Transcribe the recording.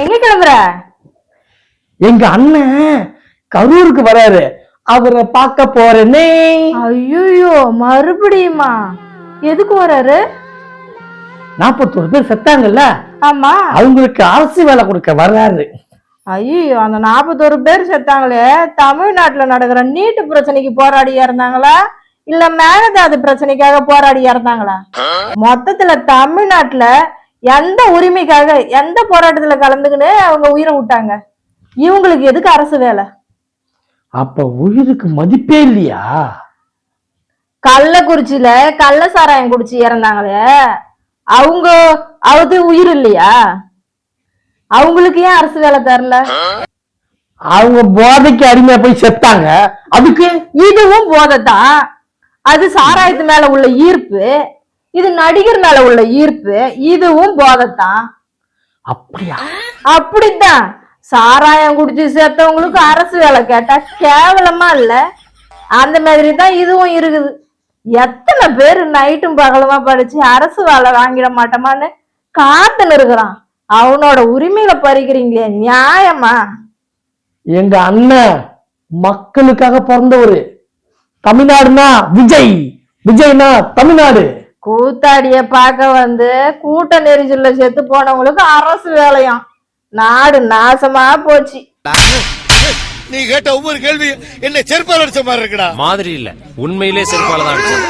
எங்க கிளம்புற? எங்க அண்ணன் கரூருக்கு வராரு, அவரை பார்க்க போறேனே. ஐயோ, மறுபடியுமா? எதுக்கு வராரு? 41 பேர் செத்தாங்கல்ல, ஆமா, அவங்களுக்கு அரசு வேலை கொடுக்க வர்றாரு. ஐயோ, அந்த 41 பேர் செத்தாங்களே, தமிழ்நாட்டுல நடக்கிற நீட்டு பிரச்சனைக்கு போராடி இறந்தாங்களா இல்ல மேகதாது பிரச்சனைக்காக போராடி இறந்தாங்களா? மொத்தத்துல தமிழ்நாட்டுல எந்த உரிமைக்காக எந்த போராட்டத்துல கலந்துக்கின்னு அவங்க உயிரை விட்டாங்க? இவங்களுக்கு எதுக்கு அரசு வேலை? அப்ப உயிருக்கு மதிப்பே இல்லையா? கள்ளக்குறிச்சியில கள்ள சாராயம் குடிச்சு இறந்தாங்களே, அவங்க அது உயிர் இல்லையா? அவங்களுக்கு ஏன் அரசு வேலை தரல? அவங்க போதைக்கு அடிமையா போய் செத்தாங்க, அதுக்கு. இதுவும் போதைதான். அது சாராயத்து மேல உள்ள ஈர்ப்பு, இது நடிகர் மேல உள்ள ஈர்ப்பு, இதுவும் போதைத்தான். அப்படியா? அப்படித்தான். சாராயம் குடிச்சு சேர்த்தவங்களுக்கு அரசு வேலை கேட்டா கேவலமா இல்ல? அந்த மாதிரி தான் இதுவும் இருக்குது. எத்தனை பேரு நைட்டும் பகலுமா படிச்சு அரசு வேலை வாங்கிட மாட்டோமான்னு காத்துன்னு இருக்கிறான். அவனோட உரிமையில பறிக்கிறீங்களே, நியாயமா? எங்க அண்ணன் மக்களுக்காக பிறந்தவரு. தமிழ்நாடுனா விஜய், விஜய்னா தமிழ்நாடு. கூத்தாடிய பார்க்க வந்து கூட்ட நெரிசல்ல செத்து போனவங்களுக்கு அரசு வேலையாம். நாடு நாசமா போச்சு. நீ கேட்ட ஒவ்வொரு கேள்வி என்ன செருப்பால் அடிச்ச மாதிரி இருக்குடா. மாதிரி இல்ல, உண்மையிலே செருப்பால தான் அடிச்சது.